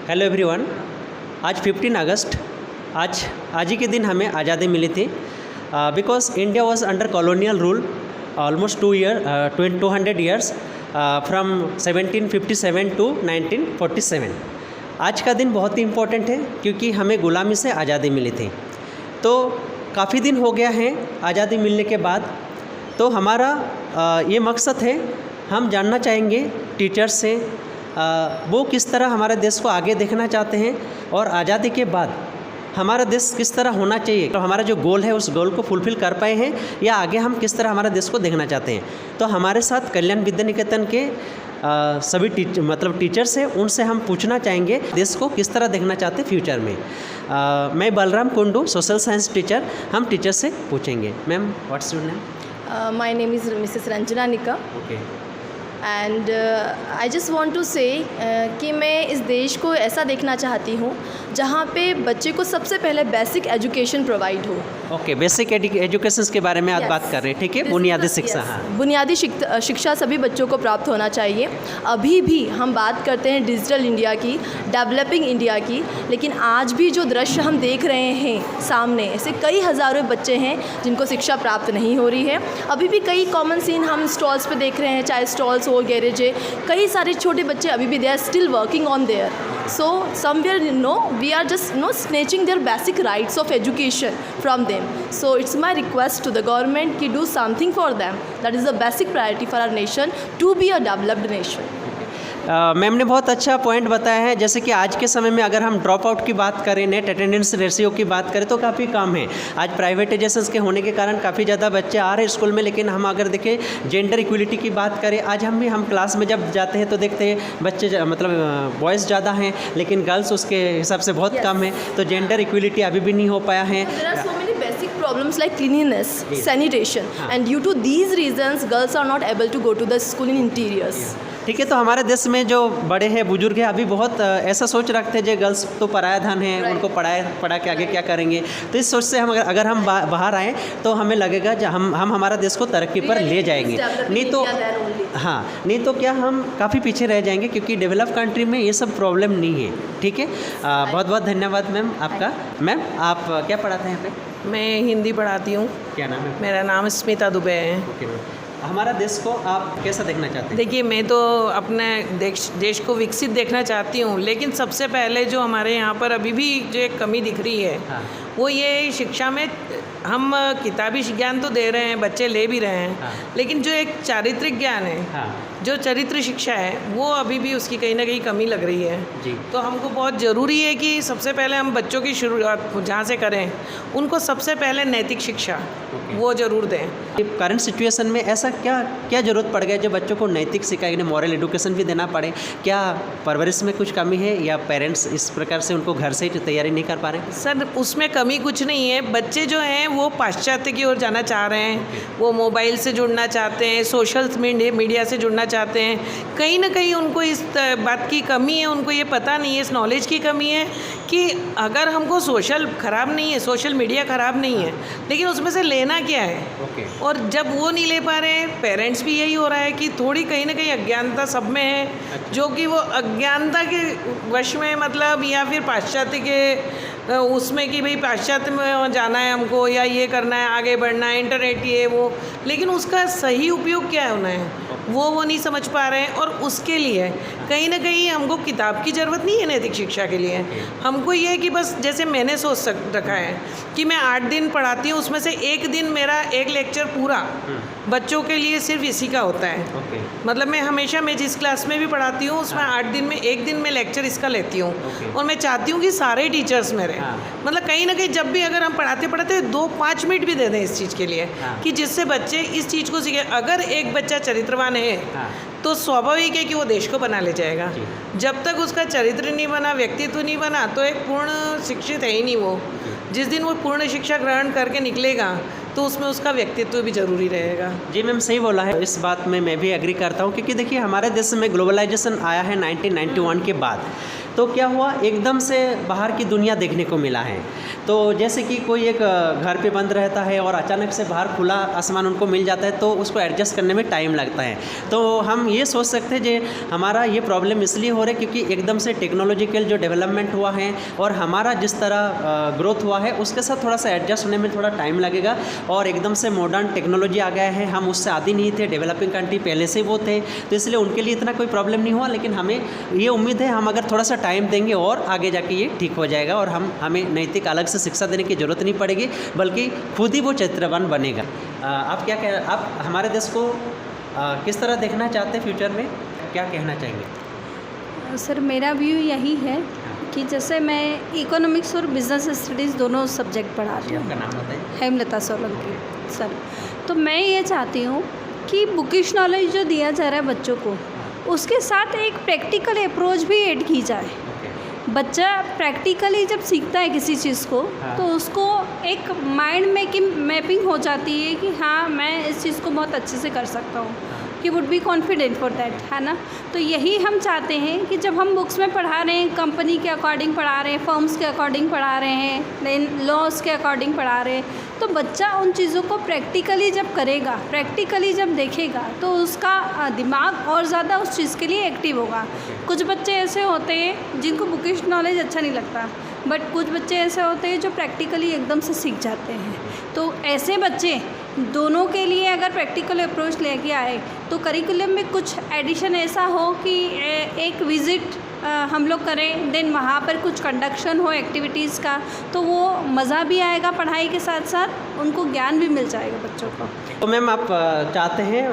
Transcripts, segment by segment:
Hello everyone. आज 15 अगस्त आज ही के दिन हमें आज़ादी मिली थी because India was under colonial rule almost 200 years from 1757 to 1947। आज का दिन बहुत ही इम्पोर्टेंट है क्योंकि हमें गुलामी से आज़ादी मिली थी। तो काफ़ी दिन हो गया है आज़ादी मिलने के बाद। तो हमारा ये मकसद है, हम जानना चाहेंगे टीचर्स से वो किस तरह हमारे देश को आगे देखना चाहते हैं और आज़ादी के बाद हमारा देश किस तरह होना चाहिए। तो हमारा जो गोल है उस गोल को फुलफ़िल कर पाए हैं या आगे हम किस तरह हमारे देश को देखना चाहते हैं। तो हमारे साथ कल्याण विद्या निकेतन के सभी टीचर्स हैं, उनसे हम पूछना चाहेंगे देश को किस तरह देखना चाहते हैं फ्यूचर में। मैं Balram Kundu, social science teacher, हम टीचर से पूछेंगे। Ma'am, what's your name? My name is Mrs. Ranjana Nika. Okay. And I just want to say कि मैं इस देश को ऐसा देखना चाहती हूँ जहाँ पे बच्चे को सबसे पहले बेसिक एजुकेशन प्रोवाइड हो। ओके, बेसिक एजुकेशन के बारे में आप बात कर रहे हैं, ठीक है। बुनियादी शिक्षा, हाँ, बुनियादी शिक्षा सभी बच्चों को प्राप्त होना चाहिए। अभी भी हम बात करते हैं डिजिटल इंडिया की, डेवलपिंग इंडिया की, लेकिन आज भी जो दृश्य हम देख रहे हैं सामने, ऐसे कई हज़ारों बच्चे हैं जिनको शिक्षा प्राप्त नहीं हो रही है। अभी भी कई कॉमन सीन हम स्टॉल्स पे देख रहे हैं, चाहे स्टॉल्स हो, गैरेज है, कई सारे छोटे बच्चे अभी भी they are still working on there. So somewhere we are just snatching their basic rights of education from them. So it's my request to the government to do something for them. That is the basic priority for our nation to be a developed nation. Ma'am ने बहुत अच्छा point बताया है। जैसे कि आज के समय में अगर हम ड्रॉप आउट की बात करें, नेट अटेंडेंस रेशियो की बात करें तो काफ़ी कम है। आज प्राइवेटाइजेशन के होने के कारण काफ़ी ज़्यादा बच्चे आ रहे हैं स्कूल में, लेकिन हम अगर देखें जेंडर इक्वलिटी की बात करें, आज हम क्लास में जब जाते हैं तो देखते हैं बच्चे बॉयज़ ज़्यादा हैं लेकिन गर्ल्स उसके हिसाब से बहुत कम है। तो जेंडर इक्वलिटी अभी भी नहीं हो पाया है। There are so many basic problems like cleanliness, sanitation, and due to these reasons girls are not able to go to the school in interiors. ठीक है। तो हमारे देश में जो बड़े हैं, बुजुर्ग हैं, अभी बहुत ऐसा सोच रखते हैं जो गर्ल्स तो पराया धन है, उनको पढ़ा के आगे क्या करेंगे। तो इस सोच से हम अगर हम बाहर आएँ तो हमें लगेगा जो हम हमारा देश को तरक्की पर ले जाएंगे। नहीं तो क्या हम काफ़ी पीछे रह जाएंगे क्योंकि डेवलप कंट्री में ये सब प्रॉब्लम नहीं है। ठीक है, बहुत बहुत धन्यवाद मैम आपका। मैम, आप क्या पढ़ाते हैं यहाँ पे? मैं हिंदी पढ़ाती हूँ। क्या नाम है? मेरा नाम स्मिता दुबे है। ओके मैम, हमारा देश को आप कैसा देखना चाहते हैं? देखिए, मैं तो अपने देश को विकसित देखना चाहती हूँ, लेकिन सबसे पहले जो हमारे यहाँ पर अभी भी जो एक कमी दिख रही है, हाँ, वो ये शिक्षा में हम किताबी ज्ञान तो दे रहे हैं, बच्चे ले भी रहे हैं, हाँ, लेकिन जो एक चारित्रिक ज्ञान है, हाँ, जो चरित्र शिक्षा है, वो अभी भी उसकी कहीं ना कहीं कमी लग रही है जी। तो हमको बहुत ज़रूरी है कि सबसे पहले हम बच्चों की शुरुआत जहाँ से करें, उनको सबसे पहले नैतिक शिक्षा वो ज़रूर दें। करंट सिचुएशन में ऐसा क्या ज़रूरत पड़ गया जो बच्चों को नैतिक शिक्षा, मॉरल एजुकेशन भी देना पड़े? क्या परवरिश में कुछ कमी है या पेरेंट्स इस प्रकार से उनको घर से ही तैयारी नहीं कर पा रहे? सर, उसमें कमी कुछ नहीं है। बच्चे जो हैं वो पाश्चात्य की ओर जाना चाह रहे हैं, वो मोबाइल से जुड़ना चाहते हैं, सोशल मीडिया से जुड़ना चाहते हैं। कहीं ना कहीं उनको इस बात की कमी है, उनको ये पता नहीं है, इस नॉलेज की कमी है कि अगर हमको सोशल मीडिया ख़राब नहीं है, लेकिन उसमें से लेना क्या है। और जब वो नहीं ले पा रहे हैं, पेरेंट्स भी यही हो रहा है कि थोड़ी कहीं ना कहीं अज्ञानता सब में है, जो कि वो अज्ञानता के वश में या फिर पाश्चात्य के उसमें कि भाई पाश्चात्य में जाना है हमको, या ये करना है, आगे बढ़ना है, इंटरनेट ये वो, लेकिन उसका सही उपयोग क्या होना है वो नहीं समझ पा रहे हैं। और उसके लिए कहीं ना कहीं हमको किताब की ज़रूरत नहीं है नैतिक शिक्षा के लिए। हमको ये है कि बस जैसे मैंने सोच रखा है कि मैं 8 दिन पढ़ाती हूँ, उसमें से एक दिन मेरा एक लेक्चर पूरा बच्चों के लिए सिर्फ इसी का होता है। मतलब मैं जिस क्लास में भी पढ़ाती हूँ उसमें 8 दिन में एक दिन मैं लेक्चर इसका लेती हूँ। और मैं चाहती हूँ कि सारे टीचर्स मेरे मतलब कहीं ना कहीं जब भी अगर हम पढ़ाते 2-5 मिनट भी दे दें इस चीज़ के लिए कि जिससे बच्चे इस चीज़ को सीखें। अगर एक बच्चा चरित्रवान है तो स्वाभाविक है कि वो देश को बना ले जाएगा। जब तक उसका चरित्र नहीं बना, व्यक्तित्व नहीं बना, तो एक पूर्ण शिक्षित है ही नहीं वो। जिस दिन वो पूर्ण शिक्षा ग्रहण करके निकलेगा तो उसमें उसका व्यक्तित्व भी ज़रूरी रहेगा। जी मैम, सही बोला है। इस बात में मैं भी एग्री करता हूँ क्योंकि देखिए हमारे देश में ग्लोबलाइजेशन आया है 1991 के बाद। तो क्या हुआ, एकदम से बाहर की दुनिया देखने को मिला है। तो जैसे कि कोई एक घर पे बंद रहता है और अचानक से बाहर खुला आसमान उनको मिल जाता है, तो उसको एडजस्ट करने में टाइम लगता है। तो हम ये सोच सकते हैं कि हमारा ये प्रॉब्लम इसलिए हो रहा है क्योंकि एकदम से टेक्नोलॉजिकल जो डेवलपमेंट हुआ है और हमारा जिस तरह ग्रोथ हुआ है उसके साथ थोड़ा सा एडजस्ट होने में थोड़ा टाइम लगेगा। और एकदम से मॉडर्न टेक्नोलॉजी आ गया है, हम उससे आदी नहीं थे, डेवलपिंग कंट्री पहले से वो थे, तो इसलिए उनके लिए इतना कोई प्रॉब्लम नहीं हुआ। लेकिन हमें ये उम्मीद है हम अगर थोड़ा सा टाइम देंगे और आगे जाके ये ठीक हो जाएगा और हमें नैतिक अलग से शिक्षा देने की ज़रूरत नहीं पड़ेगी, बल्कि खुद ही वो चरित्रवान बनेगा। आप क्या कह, आप हमारे देश को किस तरह देखना चाहते हैं फ्यूचर में, क्या कहना चाहेंगे? सर मेरा व्यू यही है कि जैसे मैं इकोनॉमिक्स और बिज़नेस स्टडीज़ दोनों सब्जेक्ट पढ़ाती हूँ। आपका नाम बताइए। हेमलता सोलंकी सर। तो मैं ये चाहती हूँ कि बुकिश नॉलेज जो दिया जा रहा है बच्चों को, उसके साथ एक प्रैक्टिकल अप्रोच भी ऐड की जाए। बच्चा प्रैक्टिकली जब सीखता है किसी चीज़ को, तो उसको एक माइंड में कि मैपिंग हो जाती है कि हाँ मैं इस चीज़ को बहुत अच्छे से कर सकता हूँ, he would be confident for that, है ना। तो यही हम चाहते हैं कि जब हम बुक्स में पढ़ा रहे हैं, कंपनी के अकॉर्डिंग पढ़ा रहे हैं, फर्म्स के अकॉर्डिंग पढ़ा रहे हैं, देन लॉज के अकॉर्डिंग पढ़ा रहे हैं, तो बच्चा उन चीज़ों को प्रैक्टिकली जब करेगा, प्रैक्टिकली जब देखेगा, तो उसका दिमाग और ज़्यादा उस चीज़ के लिए एक्टिव होगा। कुछ बच्चे ऐसे होते हैं जिनको बुकिश नॉलेज अच्छा नहीं लगता, बट कुछ बच्चे ऐसे होते हैं जो प्रैक्टिकली एकदम से सीख जाते हैं। तो ऐसे बच्चे दोनों के लिए अगर प्रैक्टिकल अप्रोच लेके आए तो करिकुलम में कुछ एडिशन ऐसा हो कि एक विज़िट हम लोग करें, देन वहाँ पर कुछ कंडक्शन हो एक्टिविटीज़ का, तो वो मज़ा भी आएगा, पढ़ाई के साथ साथ उनको ज्ञान भी मिल जाएगा बच्चों को। तो मैम आप चाहते हैं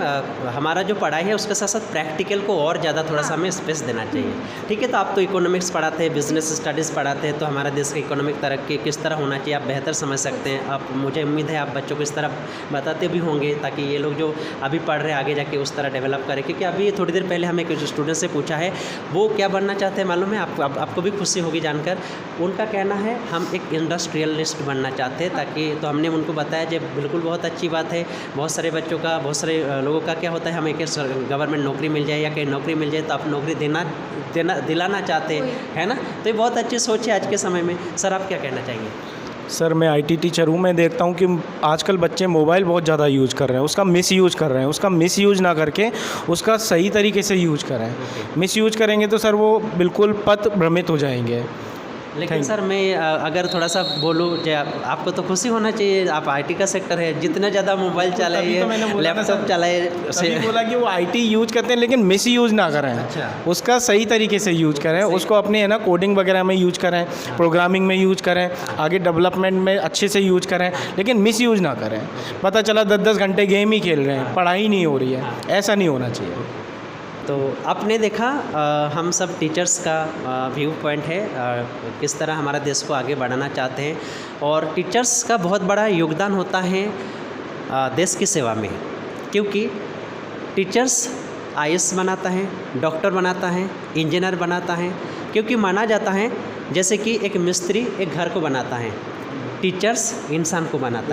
हमारा जो पढ़ाई है उसके साथ साथ प्रैक्टिकल को और ज़्यादा थोड़ा सा हमें स्पेस देना चाहिए। ठीक है, तो आप तो इकोनॉमिक्स पढ़ाते हैं, बिजनेस स्टडीज़ पढ़ाते हैं, तो हमारे देश की इकोनॉमिक तरक्की किस तरह होना चाहिए आप बेहतर समझ सकते हैं। आप, मुझे उम्मीद है आप बच्चों को इस तरह बताते भी होंगे ताकि ये लोग जो अभी पढ़ रहे हैं आगे जाके उस तरह डेवलप करें। क्योंकि अभी थोड़ी देर पहले हमें कुछ स्टूडेंट से पूछा है वो क्या बनना चाहते हैं मालूम है आपको भी खुशी होगी जानकर। उनका कहना है हम एक इंडस्ट्रियलिस्ट बनना चाहते हैं, ताकि तो हमने उनको बताया कि बिल्कुल बहुत अच्छी बात है। बहुत सारे बच्चों का, बहुत सारे लोगों का क्या होता है हमें कि गवर्नमेंट नौकरी मिल जाए या कहीं नौकरी मिल जाए तो आप नौकरी दिलाना चाहते हैं ना। तो ये बहुत अच्छी सोच है आज के समय में। सर आप क्या कहना चाहेंगे? सर मैं आईटी टीचर हूँ। मैं देखता हूँ कि आजकल बच्चे मोबाइल बहुत ज़्यादा यूज़ कर रहे हैं, उसका मिसयूज़ कर रहे हैं। उसका मिसयूज़ ना करके उसका सही तरीके से यूज़ करें। मिसयूज़ करेंगे तो सर वो बिल्कुल पथ भ्रमित हो जाएंगे। लेकिन सर मैं अगर थोड़ा सा बोलूँ, आपको तो खुशी होना चाहिए, आप आईटी का सेक्टर है, जितना ज़्यादा मोबाइल चलाइए, लैपटॉप चलाइए, बोला कि वो आईटी यूज करते हैं लेकिन मिस यूज ना करें। अच्छा। उसका सही तरीके से यूज करें, उसको अपने है ना कोडिंग वगैरह में यूज करें, प्रोग्रामिंग में यूज करें, आगे डेवलपमेंट में अच्छे से यूज करें, लेकिन मिस यूज ना करें। पता चला 10-10 घंटे गेम ही खेल रहे हैं, पढ़ाई नहीं हो रही है, ऐसा नहीं होना चाहिए। तो आपने देखा हम सब टीचर्स का व्यू पॉइंट है, किस तरह हमारा देश को आगे बढ़ाना चाहते हैं। और टीचर्स का बहुत बड़ा योगदान होता है देश की सेवा में, क्योंकि टीचर्स आईएएस बनाता है, डॉक्टर बनाता है, इंजीनियर बनाता है। क्योंकि माना जाता है जैसे कि एक मिस्त्री एक घर को बनाता है, टीचर्स इंसान को बनाता है।